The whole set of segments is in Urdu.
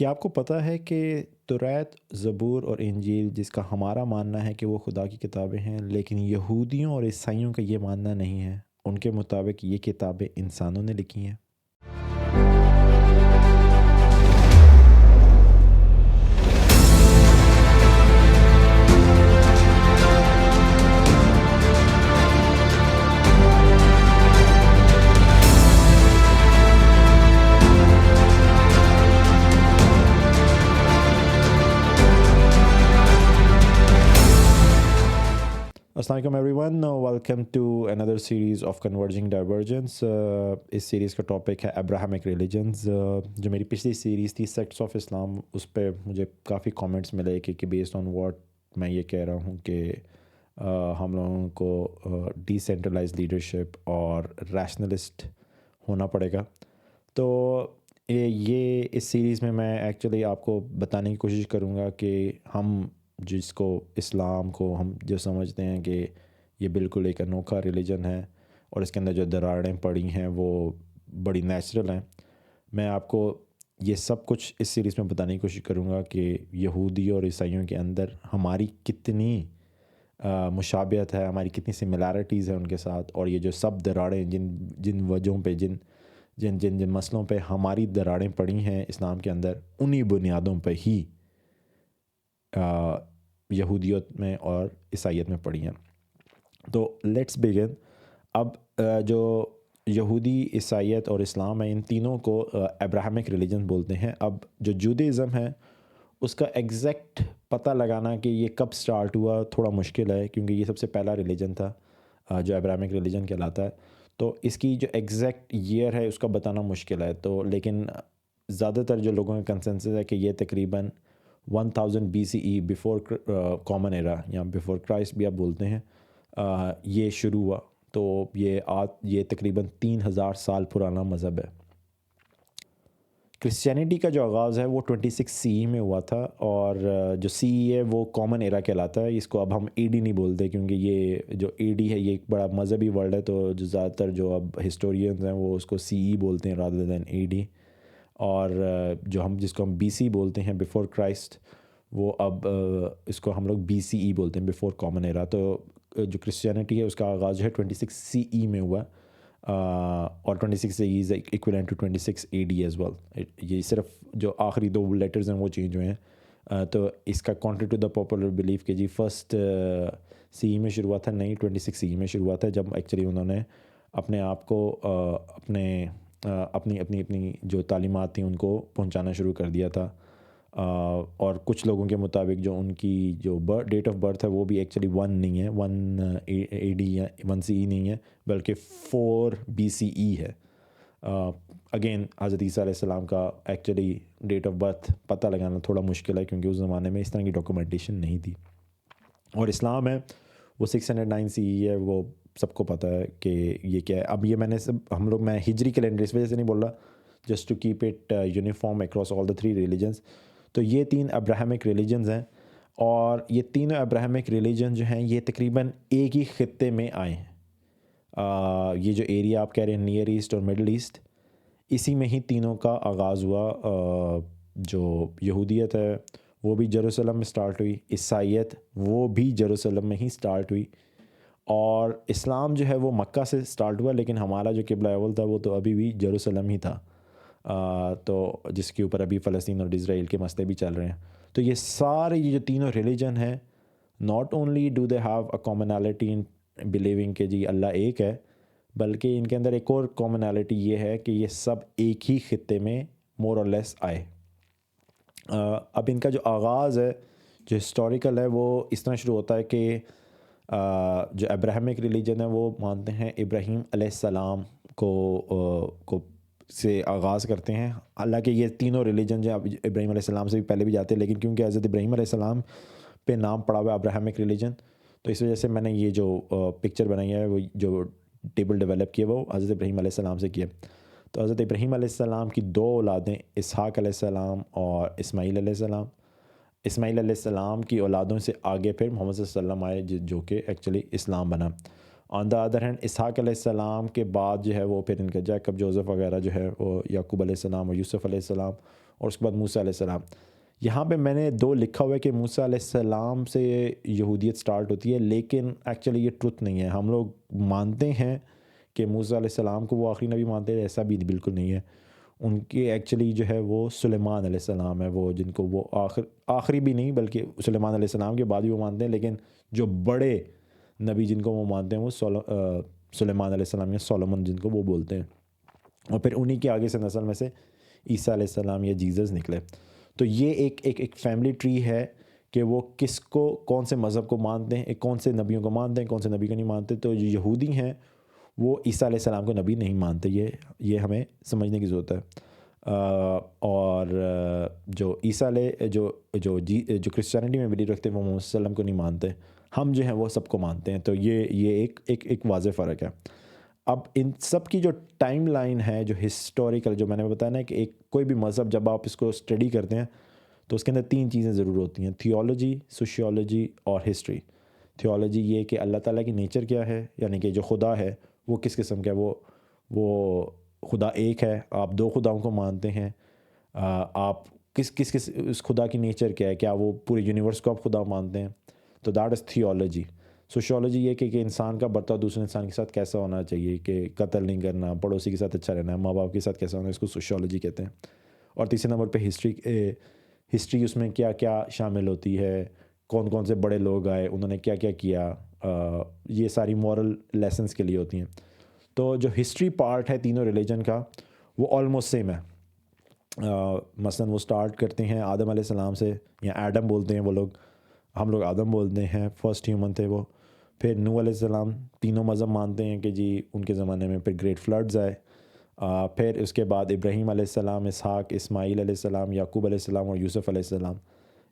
کیا آپ کو پتہ ہے کہ توریت، زبور اور انجیل جس کا ہمارا ماننا ہے کہ وہ خدا کی کتابیں ہیں، لیکن یہودیوں اور عیسائیوں کا یہ ماننا نہیں ہے؟ ان کے مطابق یہ کتابیں انسانوں نے لکھی ہیں۔ السلام علیکم everyone, welcome to another series of converging divergence. اس سیریز کا ٹاپک ہے ابراہمک ریلیجنز۔ جو میری پچھلی سیریز تھی سیکٹس آف اسلام، اس پہ مجھے کافی کامنٹس ملے کہ بیسڈ آن واٹ میں یہ کہہ رہا ہوں کہ ہم لوگوں کو ڈی سینٹرلائز لیڈرشپ اور ریشنلسٹ ہونا پڑے گا۔ تو یہ اس سیریز میں ایکچولی آپ کو بتانے کی کوشش کروں گا کہ ہم جس کو اسلام کو ہم جو سمجھتے ہیں کہ یہ بالکل ایک انوکھا ریلیجن ہے اور اس کے اندر جو دراڑیں پڑی ہیں وہ بڑی نیچرل ہیں، میں آپ کو یہ سب کچھ اس سیریز میں بتانے کی کوشش کروں گا کہ یہودی اور عیسائیوں کے اندر ہماری کتنی مشابہت ہے، ہماری کتنی سملیرٹیز ہیں ان کے ساتھ، اور یہ جو سب دراڑیں جن وجہوں پہ جن مسئلوں پہ ہماری دراڑیں پڑی ہیں اسلام کے اندر، انہی بنیادوں پہ ہی یہودیت میں اور عیسائیت میں پڑھی ہیں۔ تو لیٹس بگن۔ اب جو یہودی، عیسائیت اور اسلام ہے، ان تینوں کو ابراہمک ریلیجن بولتے ہیں۔ اب جو جودیزم ہے اس کا ایگزیکٹ پتہ لگانا کہ یہ کب سٹارٹ ہوا تھوڑا مشکل ہے، کیونکہ یہ سب سے پہلا ریلیجن تھا جو ابراہمک ریلیجن کہلاتا ہے۔ تو اس کی جو ایگزیکٹ ایئر ہے اس کا بتانا مشکل ہے، تو لیکن زیادہ تر جو لوگوں کا کنسنسس ہے کہ یہ تقریباً 1000 BCE بیفور کامن ایرا یا بیفور کرائسٹ بھی آپ بولتے ہیں، یہ شروع ہوا۔ تو یہ تقریباً 3000 سال پرانا مذہب ہے۔ کرسچینٹی کا جو آغاز ہے وہ 26 CE میں ہوا تھا، اور جو CE ہے وہ کامن ایرا کہلاتا ہے۔ اس کو اب ہم AD نہیں بولتے، کیونکہ یہ جو AD ہے یہ ایک بڑا مذہبی ورڈ ہے، تو جو زیادہ تر جو اب ہسٹورینز ہیں وہ اس کو CE بولتے ہیں رادر دین AD۔ اور جو جس کو ہم BC بولتے ہیں بیفور کرائسٹ، وہ اب اس کو ہم لوگ BCE بولتے ہیں، بیفور کامن ایرا۔ تو جو کرسچینٹی ہے اس کا آغاز جو ہے 26 CE میں ہوا، اور 26 CE is equivalent to 26 AD as well. یہ صرف جو آخری دو لیٹرز ہیں وہ چینج ہوئے ہیں۔ تو اس کا contrary to the popular belief کہ جی فرسٹ CE میں شروع ہوا تھا، نہیں 26 CE میں شروع ہوا تھا، جب ایکچولی انہوں نے اپنے آپ کو اپنی جو تعلیمات تھیں ان کو پہنچانا شروع کر دیا تھا۔ اور کچھ لوگوں کے مطابق جو ان کی جو ڈیٹ آف برتھ ہے وہ بھی ایکچولی 1 نہیں ہے، 1 AD یا 1 CE نہیں ہے، بلکہ 4 BCE ہے۔ اگین حضرت عیسیٰ علیہ السلام کا ایکچولی ڈیٹ آف برتھ پتہ لگانا تھوڑا مشکل ہے، کیونکہ اس زمانے میں اس طرح کی ڈاکومنٹیشن نہیں تھی۔ اور اسلام ہے وہ 609 CE ہے، وہ سب کو پتہ ہے کہ یہ کیا ہے۔ اب یہ میں ہجری کیلنڈر اس وجہ سے نہیں بول رہا، just to keep it uniform across all the 3 religions. تو یہ 3 ابراہمک ریلیجنز ہیں، اور یہ تینوں ابراہمک ریلیجن جو ہیں یہ تقریباً ایک ہی خطے میں آئے ہیں۔ یہ جو ایریا آپ کہہ رہے ہیں نیئر ایسٹ اور مڈل ایسٹ، اسی میں ہی تینوں کا آغاز ہوا۔ جو یہودیت ہے وہ بھی جیروسلم میں سٹارٹ ہوئی، عیسائیت وہ بھی جیروسلم میں ہی سٹارٹ ہوئی، اور اسلام جو ہے وہ مکہ سے سٹارٹ ہوا، لیکن ہمارا جو قبلہ اول تھا وہ تو ابھی بھی جیروسلم ہی تھا، تو جس کے اوپر ابھی فلسطین اور اسرائیل کے مسئلے بھی چل رہے ہیں۔ تو یہ سارے یہ جو تینوں ریلیجن ہیں، not only do they have a commonality in believing کہ جی اللہ ایک ہے، بلکہ ان کے اندر ایک اور کامنالٹی یہ ہے کہ یہ سب ایک ہی خطے میں مور اور لیس آئے۔ اب ان کا جو آغاز ہے، جو ہسٹوریکل ہے، وہ اس طرح شروع ہوتا ہے کہ جو ابراہمک ریلیجن ہے وہ مانتے ہیں ابراہیم علیہ السلام کو سے آغاز کرتے ہیں۔ حالانکہ یہ تینوں ریلیجن جو ابراہیم علیہ السلام سے بھی پہلے بھی جاتے ہیں، لیکن کیونکہ حضرت ابراہیم علیہ السلام پہ نام پڑا ہوا ہے ابراہمک ریلیجن، تو اس وجہ سے میں نے یہ جو پکچر بنائی ہے، وہ جو ٹیبل ڈیولپ کیا وہ حضرت ابراہیم علیہ السلام سے کیا۔ تو حضرت ابراہیم علیہ السلام کی 2 اولادیں، اسحاق علیہ السلام اور اسماعیل علیہ السلام۔ اسماعیل علیہ السلام کی اولادوں سے آگے پھر محمد صلی اللہ علیہ وسلم آئے، جو کہ ایکچولی اسلام بنا۔ آن دا ادر ہینڈ اسحاق علیہ السلام کے بعد جو ہے وہ پھر ان کا جیکب، جوزف وغیرہ جو ہے وہ یعقوب علیہ السلام اور یوسف علیہ السلام، اور اس کے بعد موسیٰ علیہ السلام. یہاں پہ میں نے 2 لکھا ہوا ہے کہ موسیٰ علیہ السلام سے یہودیت سٹارٹ ہوتی ہے، لیکن ایکچولی یہ ٹروتھ نہیں ہے. ہم لوگ مانتے ہیں کہ موسیٰ علیہ السلام کو وہ آخری نبی مانتے ہیں، ایسا بھی بالکل نہیں ہے. ان کے ایکچولی جو ہے وہ سلیمان علیہ السلام ہے، وہ جن کو وہ آخری بھی نہیں بلکہ سلیمان علیہ السلام کے بعد بھی وہ مانتے ہیں، لیکن جو بڑے نبی جن کو وہ مانتے ہیں وہ سلیمان علیہ السلام یا سولومن جن کو وہ بولتے ہیں. اور پھر انہی کے آگے سے نسل میں سے عیسیٰ علیہ السلام یا جیزس نکلے. تو یہ ایک فیملی ٹری ہے کہ وہ کس کو کون سے مذہب کو مانتے ہیں، کون سے نبیوں کو مانتے ہیں، کون سے نبی کو نہیں مانتے. تو جو یہودی ہیں وہ عیسیٰ علیہ السلام کو نبی نہیں مانتے، یہ ہمیں سمجھنے کی ضرورت ہے. اور جو عیسیٰ علیہ جو کرسچینٹی میں بلیو رکھتے ہیں وہ محمد صلی اللہ علیہ وسلم کو نہیں مانتے. ہم جو ہیں وہ سب کو مانتے ہیں. تو یہ ایک واضح فرق ہے. اب ان سب کی جو ٹائم لائن ہے، جو ہسٹوریکل، جو میں نے بتایا نا کہ کوئی بھی مذہب جب آپ اس کو اسٹڈی کرتے ہیں تو اس کے اندر 3 چیزیں ضرور ہوتی ہیں: تھیولوجی، سوشیولوجی اور ہسٹری. تھیولوجی یہ کہ اللہ تعالیٰ کی نیچر کیا ہے، یعنی کہ جو خدا ہے وہ کس قسم کا ہے. وہ خدا ایک ہے، آپ 2 خداؤں کو مانتے ہیں. آپ کس اس خدا کی نیچر کیا ہے، کیا وہ پورے یونیورس کو آپ خدا مانتے ہیں. تو دیٹ از تھیولوجی. سوشیولوجی یہ کہ انسان کا برتاؤ دوسرے انسان کے ساتھ کیسا ہونا چاہیے، کہ قتل نہیں کرنا، پڑوسی کے ساتھ اچھا رہنا، ماں باپ کے ساتھ کیسا ہونا، اس کو سوشیولوجی کہتے ہیں. اور تیسرے نمبر پہ ہسٹری اس میں کیا کیا شامل ہوتی ہے، کون کون سے بڑے لوگ آئے، انہوں نے کیا کیا کیا، یہ ساری مورل لیسنس کے لیے ہوتی ہیں. تو جو ہسٹری پارٹ ہے تینوں ریلیجن کا وہ آلموسٹ سیم ہے. مثلاً وہ سٹارٹ کرتے ہیں آدم علیہ السلام سے، یا ایڈم بولتے ہیں وہ لوگ، ہم لوگ آدم بولتے ہیں، فرسٹ ہیومن تھے وہ. پھر نوح علیہ السلام، تینوں مذہب مانتے ہیں کہ جی ان کے زمانے میں پھر گریٹ فلڈز آئے. پھر اس کے بعد ابراہیم علیہ السلام، اسحاق، اسماعیل علیہ السلام، یعقوب علیہ السلام اور یوسف علیہ السلام.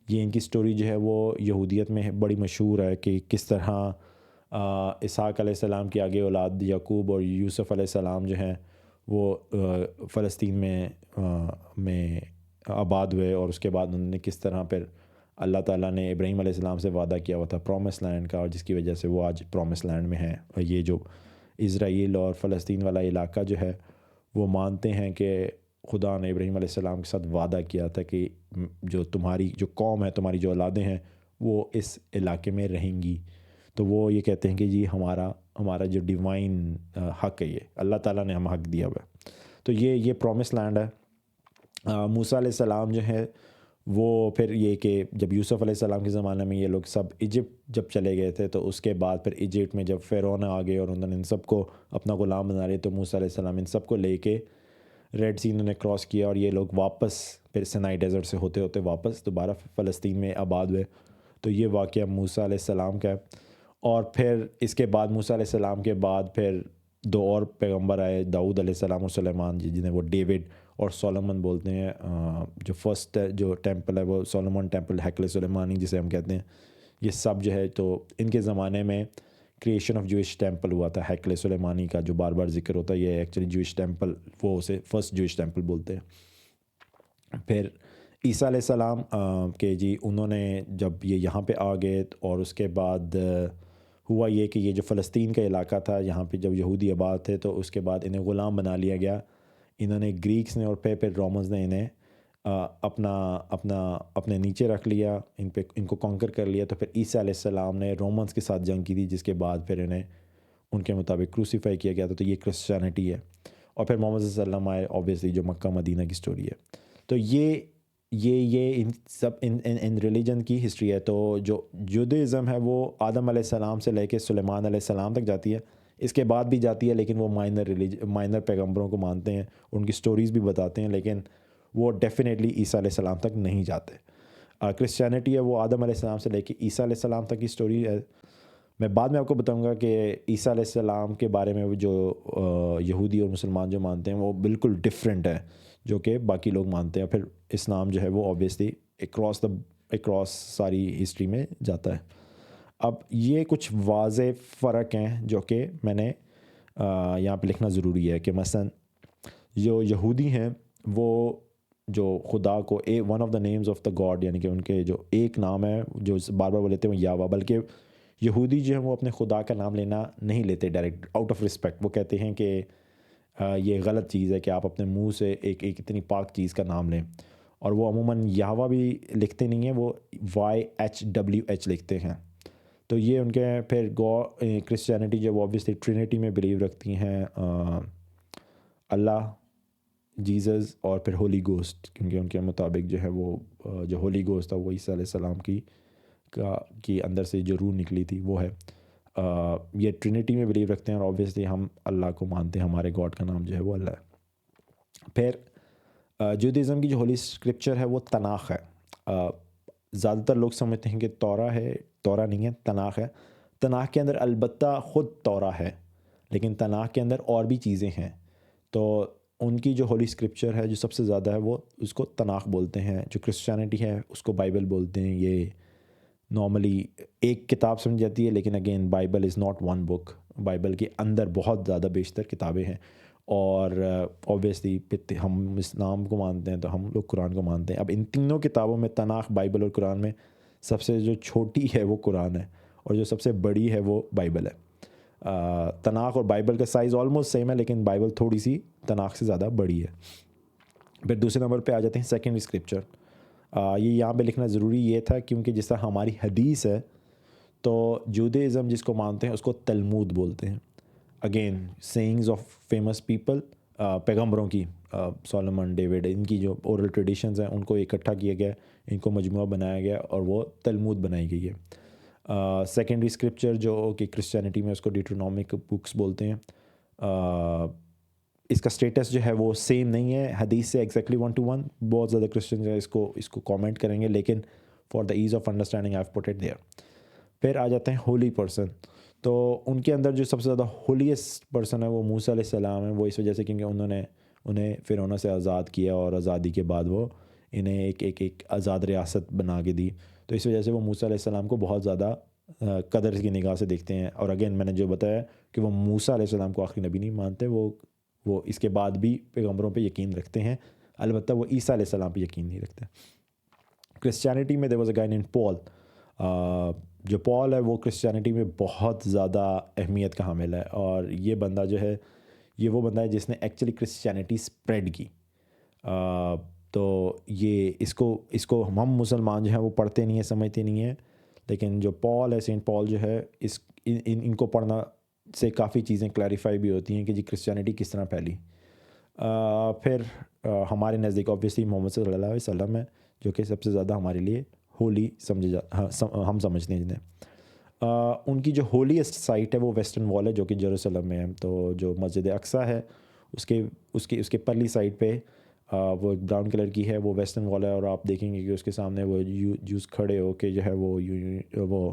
یہ ان کی سٹوری جو ہے وہ یہودیت میں بڑی مشہور ہے کہ کس طرح اسحاق علیہ السلام کی آگے اولاد یعقوب اور یوسف علیہ السلام جو ہیں وہ فلسطین میں آباد ہوئے، اور اس کے بعد انہوں نے کس طرح پھر اللہ تعالیٰ نے ابراہیم علیہ السلام سے وعدہ کیا ہوا تھا پرومس لینڈ کا، اور جس کی وجہ سے وہ آج پرومس لینڈ میں ہیں. اور یہ جو اسرائیل اور فلسطین والا علاقہ جو ہے وہ مانتے ہیں کہ خدا نے ابراہیم علیہ السلام کے ساتھ وعدہ کیا تھا کہ جو تمہاری جو قوم ہے، تمہاری جو اولادیں ہیں وہ اس علاقے میں رہیں گی. تو وہ یہ کہتے ہیں کہ جی ہمارا جو ڈیوائن حق ہے، یہ اللہ تعالیٰ نے ہم حق دیا ہوا ہے. تو یہ پرومس لینڈ ہے. موسیٰ علیہ السلام جو ہے وہ پھر یہ کہ جب یوسف علیہ السلام کے زمانے میں یہ لوگ سب ایجپٹ جب چلے گئے تھے، تو اس کے بعد پھر ایجپٹ میں جب فرعون آ گئے اور انہوں نے ان سب کو اپنا غلام بنا لیا، تو موسیٰ علیہ السلام ان سب کو لے کے ریڈ سی انہوں نے کراس کیا، اور یہ لوگ واپس پھر سینائی ڈیزرٹ سے ہوتے ہوتے واپس دوبارہ فلسطین میں آباد ہوئے. تو یہ واقعہ موسیٰ علیہ السلام کا ہے. اور پھر اس کے بعد موسیٰ علیہ السلام کے بعد پھر 2 اور پیغمبر آئے، داؤد علیہ السلام اور سلیمان جی، جنہیں وہ ڈیوڈ اور سولومن بولتے ہیں. جو فرسٹ جو ٹیمپل ہے وہ سولومن ٹیمپل، ہیکل سلیمانی جسے ہم کہتے ہیں. یہ سب جو ہے تو ان کے زمانے میں کریشن آف جوئش ٹیمپل ہوا تھا. ہیکل سلیمانی کا جو بار بار ذکر ہوتا ہے، یہ ایکچولی جوئش ٹیمپل، وہ اسے فرسٹ جوئش ٹیمپل بولتے ہیں. پھر عیسیٰ علیہ السلام کہ جی انہوں نے جب یہ یہاں پہ آ گئے، اور اس کے بعد ہوا یہ کہ یہ جو فلسطین کا علاقہ تھا یہاں پہ جب یہودی آباد تھے، تو اس کے بعد انہیں غلام بنا لیا گیا. انہوں نے گریکس نے اور پھر رومنز نے انہیں اپنے نیچے رکھ لیا، ان کو کانکر کر لیا. تو پھر عیسیٰ علیہ السلام نے رومنز کے ساتھ جنگ کی تھی، جس کے بعد پھر انہیں ان کے مطابق کروسیفائی کیا گیا تھا. تو یہ کرسچینٹی ہے. اور پھر محمد صلی اللہ علیہ وسلم آئے، اوبیسلی جو مکہ مدینہ کی سٹوری ہے. تو یہ ان سب ان ریلیجن کی ہسٹری ہے. تو جو جودھزم ہے وہ آدم علیہ السلام سے لے کے سلیمان علیہ السلام تک جاتی ہے. اس کے بعد بھی جاتی ہے، لیکن وہ مائنر پیغمبروں کو مانتے ہیں، ان کی سٹوریز بھی بتاتے ہیں، لیکن وہ ڈیفینیٹلی عیسیٰ علیہ السلام تک نہیں جاتے. کرسچینٹی ہے وہ آدم علیہ السلام سے لے کے عیسیٰ علیہ السلام تک کی سٹوری ہے. میں بعد میں آپ کو بتاؤں گا کہ عیسیٰ علیہ السلام کے بارے میں جو یہودی اور مسلمان جو مانتے ہیں وہ بالکل ڈفرینٹ ہے جو کہ باقی لوگ مانتے ہیں. پھر اسلام جو ہے وہ اوبیسلی اکراس ساری ہسٹری میں جاتا ہے. اب یہ کچھ واضح فرق ہیں جو کہ میں نے یہاں پہ لکھنا ضروری ہے کہ مثلا جو یہودی ہیں وہ جو خدا کو one of the names of the God, یعنی کہ ان کے جو ایک نام ہے جو بار بار وہ لیتے ہیں وہ یہوہ، بلکہ یہودی جو ہیں وہ اپنے خدا کا نام لینا نہیں لیتے ڈائریکٹ آؤٹ آف رسپیکٹ. وہ کہتے ہیں کہ یہ غلط چیز ہے کہ آپ اپنے منہ سے ایک اتنی پاک چیز کا نام لیں. اور وہ عموماً یہوا بھی لکھتے نہیں ہیں، وہ YHWH لکھتے ہیں. تو یہ ان کے پھر کرسچینٹی جو وہ آبویسلی ٹرینٹی میں بلیو رکھتی ہیں، اللہ، جیزس اور پھر ہولی گوسٹ، کیونکہ ان کے مطابق جو ہے وہ جو ہولی گوسٹ تھا وہ عیسیٰ علیہ السلام کی اندر سے جو روح نکلی تھی وہ ہے. یہ ٹرینٹی میں بلیو رکھتے ہیں، اور آبویسلی ہم اللہ کو مانتے ہیں، ہمارے گاڈ کا نام جو ہے وہ اللہ ہے. پھر جودیزم کی جو ہولی اسکرپچر ہے وہ تناخ ہے. زیادہ تر لوگ سمجھتے ہیں کہ تورا ہے، تورا نہیں ہے، تناخ ہے. تناخ کے اندر البتہ خود تورا ہے، لیکن تناخ کے اندر اور بھی چیزیں ہیں. تو ان کی جو ہولی اسکرپچر ہے جو سب سے زیادہ ہے وہ اس کو تناخ بولتے ہیں. جو کرسچینٹی ہے اس کو بائبل بولتے ہیں. یہ نارملی ایک کتاب سمجھ جاتی ہے، لیکن again Bible is not one book. Bible کے اندر بہت زیادہ بیشتر کتابیں ہیں، اور اوبیسلی ہم اسلام کو مانتے ہیں تو ہم لوگ قرآن کو مانتے ہیں. اب ان تینوں کتابوں میں تناخ، بائبل اور قرآن میں سب سے جو چھوٹی ہے وہ قرآن ہے، اور جو سب سے بڑی ہے وہ بائبل ہے. تناخ اور بائبل کا سائز آلموسٹ سیم ہے، لیکن بائبل تھوڑی سی تناخ سے زیادہ بڑی ہے. پھر دوسرے نمبر پہ آ جاتے ہیں سیکنڈری اسکرپچر. یہ یہاں پہ لکھنا ضروری یہ تھا کیونکہ جس طرح ہماری حدیث ہے، تو جودیزم جس کو مانتے ہیں اس کو تلمود بولتے ہیں. Again sayings of famous people, پیغمبروں کی، سولومن، ڈیوڈ، ان کی جو اورل ٹریڈیشنز ہیں ان کو اکٹھا کیا گیا، ان کو مجموعہ بنایا گیا اور وہ تلمود بنائی گئی ہے. سیکنڈری اسکرپچر جو کہ کرسچینٹی میں اس کو ڈیٹرونومک بکس بولتے ہیں. اس کا اسٹیٹس جو ہے وہ سیم نہیں ہے حدیث سے ایگزیکٹلی 1 to 1. بہت زیادہ کرسچن جو ہے اس کو کامنٹ کریں گے، لیکن for the ease of understanding I have put it there. پھر آ جاتے ہیں ہولی پرسن. تو ان کے اندر جو سب سے زیادہ ہولیسٹ پرسن ہے وہ موسیٰ علیہ السلام ہے. وہ اس وجہ سے کیونکہ انہیں فرعون سے آزاد کیا، اور آزادی کے بعد وہ انہیں ایک آزاد ریاست بنا کے دی. تو اس وجہ سے وہ موسیٰ علیہ السلام کو بہت زیادہ قدر کی نگاہ سے دیکھتے ہیں. اور اگین میں نے جو بتایا کہ وہ موسیٰ علیہ السلام کو آخری نبی نہیں مانتے، وہ اس کے بعد بھی پیغمبروں پہ یقین رکھتے ہیں، البتہ وہ عیسیٰ علیہ السلام پہ یقین نہیں رکھتے. کرسچینٹی میں there was a guy named پال. جو پال ہے وہ کرسچینٹی میں بہت زیادہ اہمیت کا حامل ہے، اور یہ بندہ جو ہے یہ وہ بندہ ہے جس نے ایکچولی کرسچینٹی اسپریڈ کی. تو یہ اس کو ہم مسلمان جو ہیں وہ پڑھتے نہیں ہیں، سمجھتے نہیں ہیں، لیکن جو پال ہے، سینٹ پال جو ہے، ان کو پڑھنا سے کافی چیزیں کلیریفائی بھی ہوتی ہیں کہ جی کرسچینٹی کس طرح پھیلی. پھر ہمارے نزدیک اوبویسلی محمد صلی اللہ علیہ وسلم ہے، جو کہ سب سے زیادہ ہمارے لیے ہولی ہم سمجھتے ہیں جنہیں. ان کی جو ہولیسٹ سائٹ ہے وہ ویسٹرن وال ہے، جو کہ جیروسلم میں ہے. تو جو مسجد اقصیٰ ہے اس کے پرلی سائڈ پہ وہ ایک براؤن کلر کی ہے، وہ ویسٹرن وال ہے. اور آپ دیکھیں گے کہ اس کے سامنے وہ جوس کھڑے ہو کے جو ہے وہ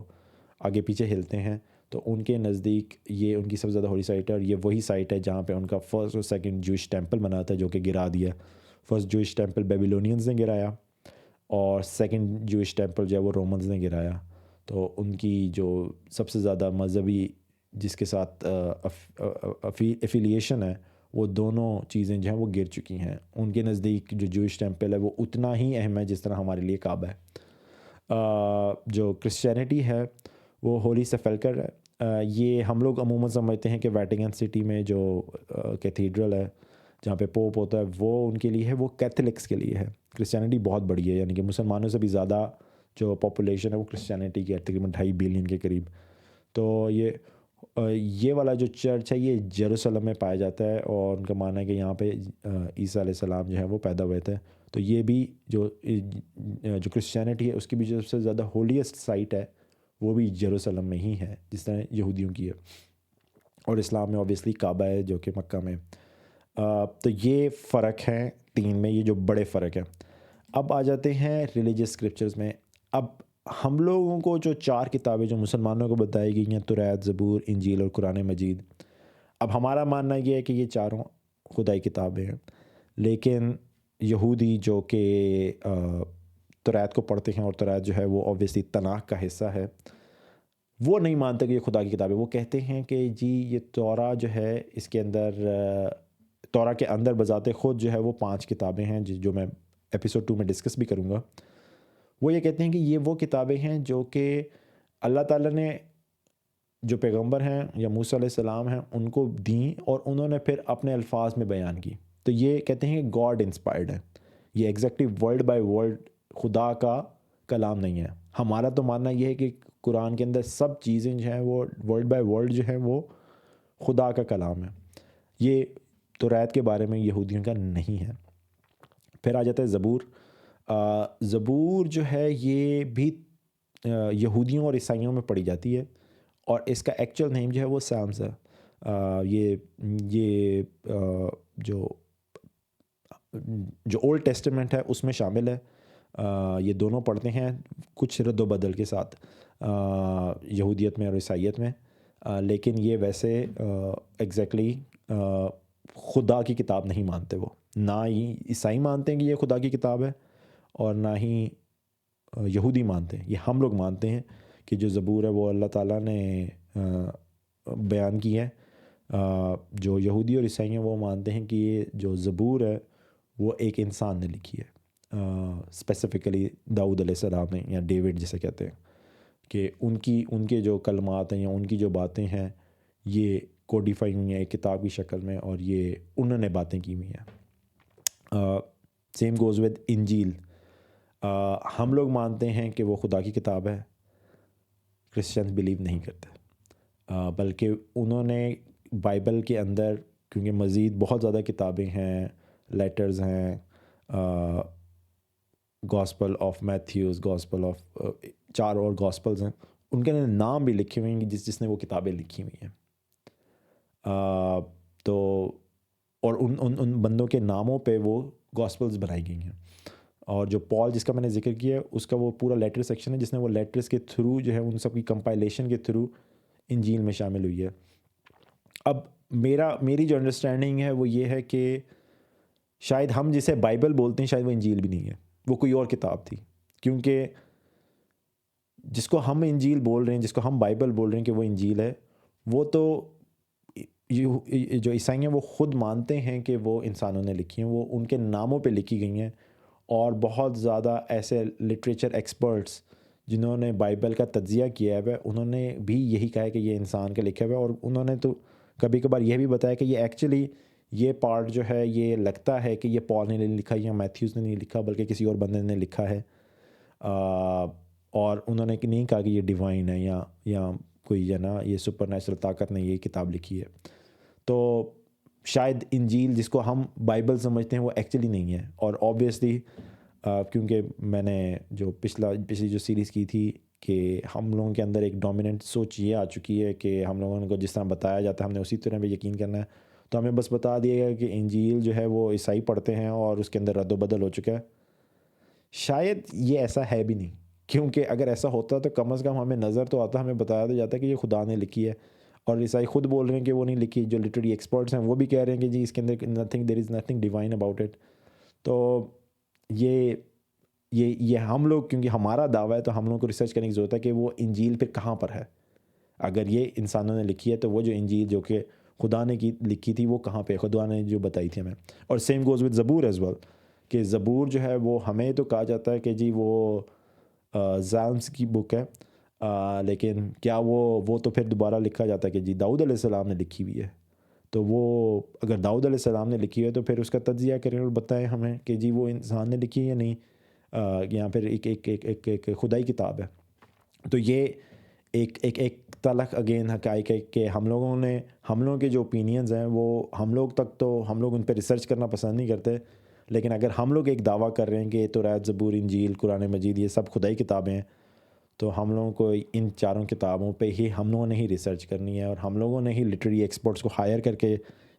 آگے پیچھے ہلتے ہیں. تو ان کے نزدیک یہ ان کی سب سے زیادہ ہولی سائٹ ہے، اور یہ وہی سائٹ ہے جہاں پہ ان کا فرسٹ اور سیکنڈ جوئش ٹیمپل بنا تھا، جو کہ گرا دیا. فرسٹ جوئش ٹیمپل بیبیلونینز نے گرایا، اور سیکنڈ جوئش ٹیمپل جو ہے وہ رومنز نے گرایا. تو ان کی جو سب سے زیادہ مذہبی جس کے ساتھ افیلیشن ہے، وہ دونوں چیزیں جو ہیں وہ گر چکی ہیں. ان کے نزدیک جو جوئش ٹیمپل ہے وہ اتنا ہی اہم ہے جس طرح ہمارے لیے کعبہ ہے. جو کرسچینٹی ہے وہ ہولی سیپلکر ہے. یہ ہم لوگ عموماً سمجھتے ہیں کہ ویٹیکن سٹی میں جو کیتھیڈرل ہے جہاں پہ پوپ ہوتا ہے وہ ان کے لیے ہے، وہ کیتھولکس کے لیے ہے. کرسچینٹی بہت بڑی ہے، یعنی کہ مسلمانوں سے بھی زیادہ جو پاپولیشن ہے وہ کرسچینٹی کی ہے، تقریباً 2.5 بلین کے قریب. تو یہ والا جو چرچ ہے یہ جیروسلم میں پایا جاتا ہے، اور ان کا ماننا ہے کہ یہاں پہ عیسیٰ علیہ السلام جو ہے وہ پیدا ہوئے تھے. تو یہ بھی جو کرسچینٹی ہے اس کی بھی جو سب سے زیادہ ہولیسٹ سائٹ ہے وہ بھی جیروسلم میں ہی ہے، جس طرح یہودیوں کی ہے. اور اسلام میں اوبیسلی کعبہ ہے جو کہ مکہ میں. تو یہ فرق ہیں 3 میں، یہ جو بڑے فرق ہیں. اب آ جاتے ہیں ریلیجیس اسکرپچرز میں. اب ہم لوگوں کو جو 4 کتابیں جو مسلمانوں کو بتائی گئی ہیں، توریت، زبور، انجیل اور قرآن مجید، اب ہمارا ماننا یہ ہے کہ یہ چاروں خدائی کتابیں ہیں. لیکن یہودی جو کہ توریت کو پڑھتے ہیں، اور توریت جو ہے وہ اوبیسلی تناخ کا حصہ ہے، وہ نہیں مانتے کہ یہ خدا کی کتاب ہے. وہ کہتے ہیں کہ جی یہ تورا جو ہے اس کے اندر، تورا کے اندر بذات خود جو ہے وہ 5 کتابیں ہیں جو میں ایپیسوڈ 2 میں ڈسکس بھی کروں گا. وہ یہ کہتے ہیں کہ یہ وہ کتابیں ہیں جو کہ اللہ تعالیٰ نے جو پیغمبر ہیں یا موسیٰ علیہ السلام ہیں ان کو دیں، اور انہوں نے پھر اپنے الفاظ میں بیان کی. تو یہ کہتے ہیں کہ گاڈ انسپائرڈ ہے، یہ ایگزیکٹلی ورڈ بائی ورڈ خدا کا کلام نہیں ہے. ہمارا تو ماننا یہ ہے کہ قرآن کے اندر سب چیزیں جو ہیں وہ ورڈ بائی ورڈ جو ہیں وہ خدا کا کلام ہے. یہ توریت کے بارے میں یہودیوں کا نہیں ہے. پھر آ جاتا ہے زبور. زبور جو ہے یہ بھی یہودیوں اور عیسائیوں میں پڑھی جاتی ہے, اور اس کا ایکچوئل نیم جو ہے وہ سامز ہے. یہ جو اولڈ ٹیسٹمنٹ ہے اس میں شامل ہے. یہ دونوں پڑھتے ہیں کچھ رد و بدل کے ساتھ یہودیت میں اور عیسائیت میں, لیکن یہ ویسے ایگزیکٹلی خدا کی کتاب نہیں مانتے. وہ نہ ہی عیسائی مانتے ہیں کہ یہ خدا کی کتاب ہے, اور نہ ہی یہودی مانتے ہیں. یہ ہم لوگ مانتے ہیں کہ جو زبور ہے وہ اللہ تعالیٰ نے بیان کی ہے. جو یہودی اور عیسائی ہیں وہ مانتے ہیں کہ یہ جو زبور ہے وہ ایک انسان نے لکھی ہے, اسپیسیفکلی داؤد علیہ السلام نے, یا ڈیوڈ جسے کہتے ہیں, کہ ان کے جو کلمات ہیں یا ان کی جو باتیں ہیں یہ کوڈیفائی ہوئی ہیں ایک کتاب کی شکل میں, اور یہ انہوں نے باتیں کی ہوئی ہیں. سیم گوز ود انجیل. ہم لوگ مانتے ہیں کہ وہ خدا کی کتاب ہے, کرسچنز بلیو نہیں کرتے, بلکہ انہوں نے بائبل کے اندر, کیونکہ مزید بہت زیادہ کتابیں ہیں, لیٹرز ہیں, gospel of Matthews, gospel of 4 اور گاسپلز ہیں, ان کے نام بھی لکھے ہوئے ہیں جس نے وہ کتابیں لکھی ہوئی ہیں. تو اور ان بندوں کے ناموں پہ وہ گاسپلز بنائی گئی ہیں. اور جو پال جس کا میں نے ذکر کیا ہے اس کا وہ پورا لیٹر سیکشن ہے, جس نے وہ لیٹرز کے تھرو جو ہے ان سب کی کمپائلیشن کے تھرو انجیل میں شامل ہوئی ہے. اب میری جو انڈرسٹینڈنگ ہے وہ یہ ہے کہ شاید ہم جسے بائبل بولتے ہیں شاید وہ انجیل بھی نہیں ہے, وہ کوئی اور کتاب تھی. کیونکہ جس کو ہم انجیل بول رہے ہیں, جس کو ہم بائبل بول رہے ہیں کہ وہ انجیل ہے, وہ تو جو عیسائی ہیں وہ خود مانتے ہیں کہ وہ انسانوں نے لکھی ہیں, وہ ان کے ناموں پہ لکھی گئی ہیں. اور بہت زیادہ ایسے لٹریچر ایکسپرٹس جنہوں نے بائبل کا تجزیہ کیا ہے انہوں نے بھی یہی کہا ہے کہ یہ انسان کا لکھا ہوا ہے. اور انہوں نے تو کبھی کبھار یہ بھی بتایا کہ یہ ایکچولی یہ پارٹ جو ہے یہ لگتا ہے کہ یہ پال نے نہیں لکھا یا میتھیوز نے نہیں لکھا, بلکہ کسی اور بندے نے لکھا ہے. اور انہوں نے نہیں کہا کہ یہ ڈیوائن ہے یا کوئی ہے نا یہ سپر نیچرل طاقت نے یہ کتاب لکھی ہے. تو شاید انجیل جس کو ہم بائبل سمجھتے ہیں وہ ایکچولی نہیں ہے. اور آبویسلی کیونکہ میں نے جو پچھلی جو سیریز کی تھی کہ ہم لوگوں کے اندر ایک ڈومیننٹ سوچ یہ آ چکی ہے کہ ہم لوگوں کو جس طرح بتایا جاتا ہے ہم نے اسی طرح پہ یقین کرنا ہے. تو ہمیں بس بتا دیا گیا کہ انجیل جو ہے وہ عیسائی پڑھتے ہیں اور اس کے اندر رد و بدل ہو چکا ہے. شاید یہ ایسا ہے بھی نہیں, کیونکہ اگر ایسا ہوتا تو کم از کم ہمیں نظر تو آتا, ہمیں بتایا تو جاتا کہ یہ خدا نے لکھی ہے. اور عیسائی خود بول رہے ہیں کہ وہ نہیں لکھی, جو لٹریری ایکسپرٹس ہیں وہ بھی کہہ رہے ہیں کہ جی اس کے اندر there is nothing divine about it. تو یہ ہم لوگ, کیونکہ ہمارا دعویٰ ہے تو ہم لوگوں کو ریسرچ کرنے کی ضرورت ہے کہ وہ انجیل پھر کہاں پر ہے. اگر یہ انسانوں نے لکھی ہے تو وہ جو انجیل جو کہ خدا نے لکھی تھی وہ کہاں پہ, خدا نے جو بتائی تھی ہمیں. اور سیم گوز ود زبور ایز ویل, کہ زبور جو ہے وہ ہمیں تو کہا جاتا ہے کہ جی وہ زالمس کی بک ہے, لیکن کیا وہ تو پھر دوبارہ لکھا جاتا ہے کہ جی داؤد علیہ السلام نے لکھی ہوئی ہے. تو وہ اگر داؤد علیہ السلام نے لکھی ہے تو پھر اس کا تجزیہ کریں اور بتائیں ہمیں کہ جی وہ انسان نے لکھی ہے یا نہیں, یا پھر ایک خدائی کتاب ہے. تو یہ ایک تلخ اگین حقائق ہے کہ ہم لوگوں کے جو اوپینینز ہیں وہ ہم لوگ ان پہ ریسرچ کرنا پسند نہیں کرتے. لیکن اگر ہم لوگ ایک دعویٰ کر رہے ہیں کہ توریت, زبور, انجیل, قرآن مجید یہ سب خدائی کتابیں ہیں, تو ہم لوگوں کو ان چاروں کتابوں پہ ہی ہم لوگوں نے ہی ریسرچ کرنی ہے, اور ہم لوگوں نے ہی لٹریری ایکسپرٹس کو ہائر کر کے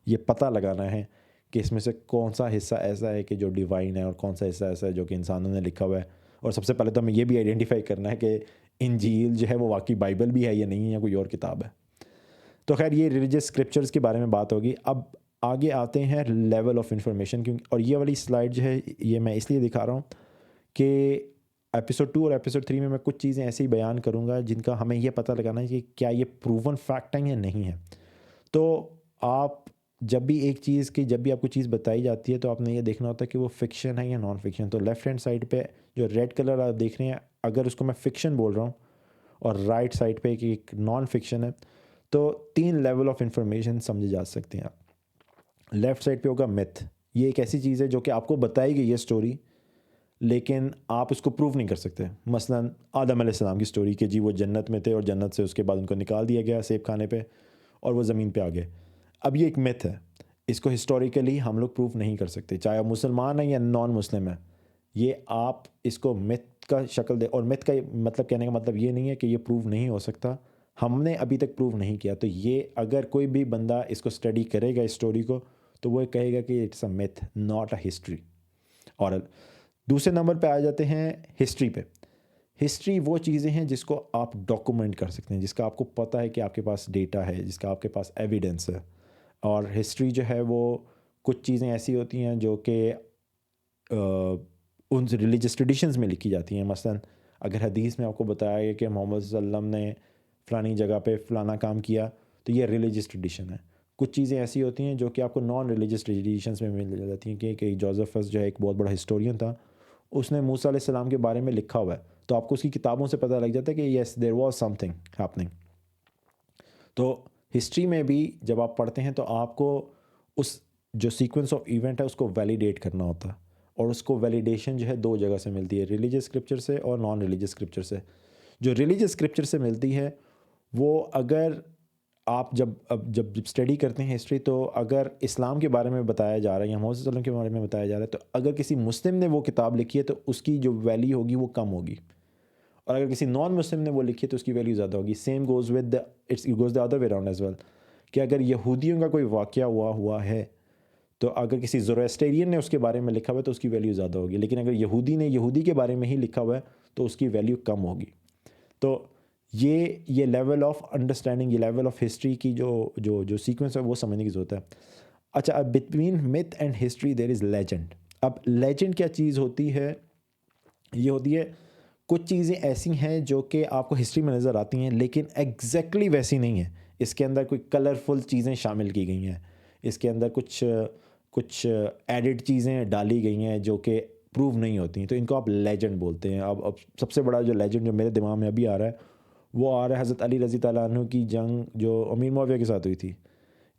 یہ پتہ لگانا ہے کہ اس میں سے کون سا حصہ ایسا ہے کہ جو ڈیوائن ہے اور کون سا حصہ ایسا ہے جو کہ انسانوں نے لکھا ہوا ہے. اور سب سے پہلے تو ہمیں یہ بھی آئیڈینٹیفائی کرنا ہے کہ انجیل جو ہے وہ واقعی بائبل بھی ہے یا نہیں ہے یا کوئی اور کتاب ہے. تو خیر یہ ریلیجیس اسکرپچرز کے بارے میں بات ہوگی. اب آگے آتے ہیں لیول آف انفارمیشن, اور یہ والی سلائڈ جو ہے یہ میں اس لیے دکھا رہا ہوں کہ ایپیسوڈ 2 اور ایپیسوڈ 3 میں کچھ چیزیں ایسے ہی بیان کروں گا جن کا ہمیں یہ پتہ لگانا ہے کہ کیا یہ پروون فیکٹ ہے یا نہیں ہے. تو آپ جب بھی آپ کو چیز بتائی جاتی ہے تو آپ نے یہ دیکھنا ہوتا ہے کہ وہ فکشن ہے یا نان فکشن. تو لیفٹ ہینڈ سائڈ پہ جو ریڈ کلر آپ دیکھ رہے ہیں, اگر اس کو میں فکشن بول رہا ہوں اور رائٹ سائڈ پہ ایک نان فکشن ہے, تو 3 لیول آف انفارمیشن سمجھے جا سکتے ہیں. لیفٹ سائڈ پہ ہوگا میتھ, یہ ایک ایسی چیز ہے جو کہ آپ کو بتائی گئی ہے اسٹوری, لیکن آپ اس کو پروو نہیں کر سکتے. مثلاً آدم علیہ السلام کی سٹوری کہ جی وہ جنت میں تھے اور جنت سے اس کے بعد ان کو نکال دیا گیا سیب کھانے پہ اور وہ زمین پہ آ گئے. اب یہ ایک میتھ ہے, اس کو ہسٹوریکلی ہم لوگ پروف نہیں کر سکتے, چاہے آپ مسلمان ہیں یا نان مسلم ہیں. یہ آپ اس کو میتھ کا شکل دے, اور میتھ کا مطلب کہنے کا مطلب یہ نہیں ہے کہ یہ پروف نہیں ہو سکتا, ہم نے ابھی تک پروف نہیں کیا. تو یہ اگر کوئی بھی بندہ اس کو اسٹڈی کرے گا اس اسٹوری کو تو وہ کہے گا کہ it's a myth not a history. اور دوسرے نمبر پہ آ جاتے ہیں ہسٹری پہ. ہسٹری وہ چیزیں ہیں جس کو آپ ڈاکومنٹ کر سکتے ہیں, جس کا آپ کو پتہ ہے کہ آپ کے پاس ڈیٹا ہے, جس کا آپ کے پاس ایویڈنس ہے. اور ہسٹری جو ہے وہ کچھ چیزیں ایسی ہوتی ہیں جو کہ ان ریلیجس ٹریڈیشنز میں لکھی جاتی ہیں. مثلاً اگر حدیث میں آپ کو بتایا گیا کہ محمد صلی اللہ علیہ وسلم نے فلانی جگہ پہ فلانا کام کیا تو یہ ریلیجس ٹریڈیشن ہے. کچھ چیزیں ایسی ہوتی ہیں جو کہ آپ کو نان ریلیجس ٹریڈیشنز میں مل جاتی ہیں کہ جوزفس جو ہے ایک بہت بڑا ہسٹورین تھا, اس نے موسیٰ علیہ السلام کے بارے میں لکھا ہوا ہے, تو آپ کو اس کی کتابوں سے پتہ لگ جاتا ہے کہ yes there was something happening. تو ہسٹری میں بھی جب آپ پڑھتے ہیں تو آپ کو اس جو سیکوینس آف ایونٹ ہے اس کو ویلیڈیٹ کرنا ہوتا ہے, اور اس کو ویلیڈیشن جو ہے دو جگہ سے ملتی ہے, ریلیجس اسکرپچر سے اور نان ریلیجس اسکرپچر سے. جو ریلیجس اسکرپچر سے ملتی ہے وہ اگر آپ جب اسٹڈی کرتے ہیں ہسٹری, تو اگر اسلام کے بارے میں بتایا جا رہا ہے یا محمد صلی اللہ علیہ وسلم کے بارے میں بتایا جا رہا ہے, تو اگر کسی مسلم نے وہ کتاب لکھی ہے تو اس کی جو ویلیو ہوگی وہ کم ہوگی, اور اگر کسی نان مسلم نے وہ لکھی ہے تو اس کی ویلیو زیادہ ہوگی. Same goes with goes the other way around as well, کہ اگر یہودیوں کا کوئی واقعہ ہوا ہے تو اگر کسی زوریسٹیرین نے اس کے بارے میں لکھا ہوا ہے تو اس کی ویلیو زیادہ ہوگی, لیکن اگر یہودی نے یہودی کے بارے میں ہی لکھا ہوا ہے تو اس کی ویلیو کم ہوگی. تو یہ لیول آف انڈرسٹینڈنگ, یہ لیول آف ہسٹری کی جو سیکوینس ہے وہ سمجھنے کی ضرورت ہے. اچھا, اب between math and history there is legend. اب لیجنڈ کیا چیز ہوتی ہے؟ یہ ہوتی ہے کچھ چیزیں ایسی ہیں جو کہ آپ کو ہسٹری میں نظر آتی ہیں لیکن ایگزیکٹلی ویسی نہیں ہیں. اس کے اندر کوئی کلرفل چیزیں شامل کی گئی ہیں, اس کے اندر کچھ ایڈڈ چیزیں ڈالی گئی ہیں جو کہ پروو نہیں ہوتی ہیں, تو ان کو آپ لیجنڈ بولتے ہیں. اب سب سے بڑا جو لیجنڈ جو میرے دماغ میں ابھی آ رہا ہے وہ آ رہا ہے حضرت علی رضی اللہ عنہ کی جنگ جو امیر معاویہ کے ساتھ ہوئی تھی,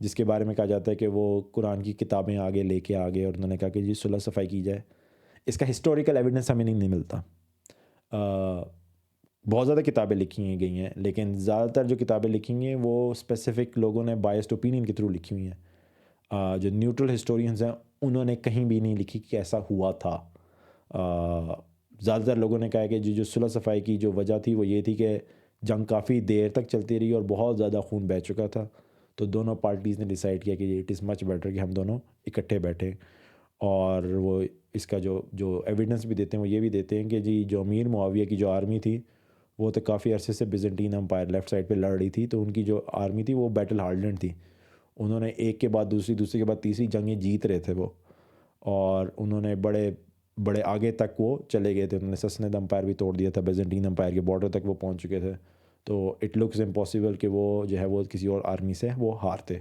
جس کے بارے میں کہا جاتا ہے کہ وہ قرآن کی کتابیں آگے لے کے آگے اور انہوں نے کہا کہ جی صلح صفائی کی جائے. اس کا ہسٹوریکل ایویڈنس ہمیں نہیں ملتا. بہت زیادہ کتابیں لکھی گئی ہیں لیکن زیادہ تر جو کتابیں لکھی ہیں وہ اسپیسیفک لوگوں نے بائسڈ اوپینین کے تھرو لکھی ہوئی ہیں. جو نیوٹرل ہسٹورینز ہیں انہوں نے کہیں بھی نہیں لکھی کہ ایسا ہوا تھا. زیادہ تر لوگوں نے کہا کہ جو صلح صفائی کی جو وجہ تھی وہ یہ تھی کہ جنگ کافی دیر تک چلتی رہی اور بہت زیادہ خون بہہ چکا تھا, تو دونوں پارٹیز نے ڈیسائیڈ کیا کہ اٹ از مچ بیٹر کہ ہم دونوں اکٹھے بیٹھیں. اور وہ اس کا جو ایویڈنس بھی دیتے ہیں وہ یہ بھی دیتے ہیں کہ جی جو امیر معاویہ کی جو آرمی تھی وہ تو کافی عرصے سے بیزنٹین امپائر لیفٹ سائڈ پہ لڑ رہی تھی, تو ان کی جو آرمی تھی وہ بیٹل ہارڈنڈ تھی. انہوں نے ایک کے بعد دوسری کے بعد تیسری جنگیں جیت رہے تھے وہ, اور انہوں نے بڑے آگے تک وہ چلے گئے تھے. انہوں نے سسنید امپائر بھی توڑ دیا تھا, بیزنٹین امپائر کے بارڈر تک وہ پہنچ چکے تھے. تو اٹ لکس امپاسبل کہ وہ جو ہے وہ کسی اور آرمی سے وہ ہارتے.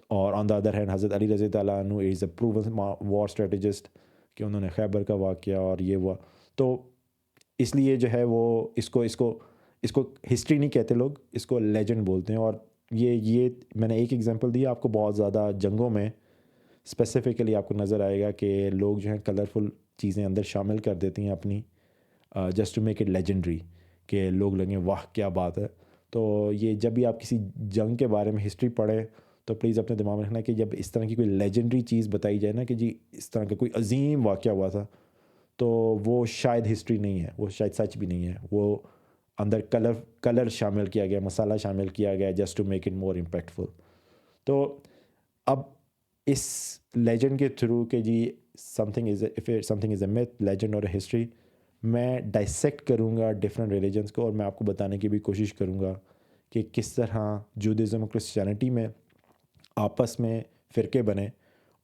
اور آن دا ادر ہینڈ حضرت علی رضی اللہ عنہ از اے پروون وار اسٹریٹجسٹ, کہ انہوں نے خیبر کا واقعہ اور یہ ہوا. تو اس لیے جو ہے وہ اس کو ہسٹری نہیں کہتے لوگ, اس کو لیجنڈ بولتے ہیں. اور یہ میں نے ایک ایگزامپل دیا, آپ کو بہت زیادہ جنگوں میں اسپیسیفکلی آپ کو نظر آئے گا کہ لوگ جو ہیں کلرفل چیزیں اندر شامل کر دیتی ہیں اپنی, just to make it legendary, کہ لوگ لگیں واہ کیا بات ہے. تو یہ جب بھی آپ کسی جنگ کے بارے میں ہسٹری پڑھیں تو پلیز اپنے دماغ میں رکھنا کہ جب اس طرح کی کوئی لیجنڈری چیز بتائی جائے نا کہ جی اس طرح کا کوئی عظیم واقعہ ہوا تھا, تو وہ شاید ہسٹری نہیں ہے, وہ شاید سچ بھی نہیں ہے, وہ اندر کلر شامل کیا گیا, مسالہ شامل کیا گیا just to make it more impactful. تو اب اس لیجنڈ کے تھرو کہ جی something is a myth, legend اور ہسٹری, میں ڈائسیکٹ کروں گا ڈفرینٹ ریلیجنس کو, اور میں آپ کو بتانے کی بھی کوشش کروں گا کہ کس طرح جودھزم اور کرسچینٹی میں آپس میں فرقے بنے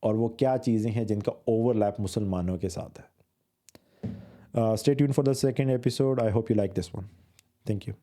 اور وہ کیا چیزیں ہیں جن کا اوور لیپ مسلمانوں کے ساتھ ہے. Stay tuned for the second episode. I hope you like this one. Thank you.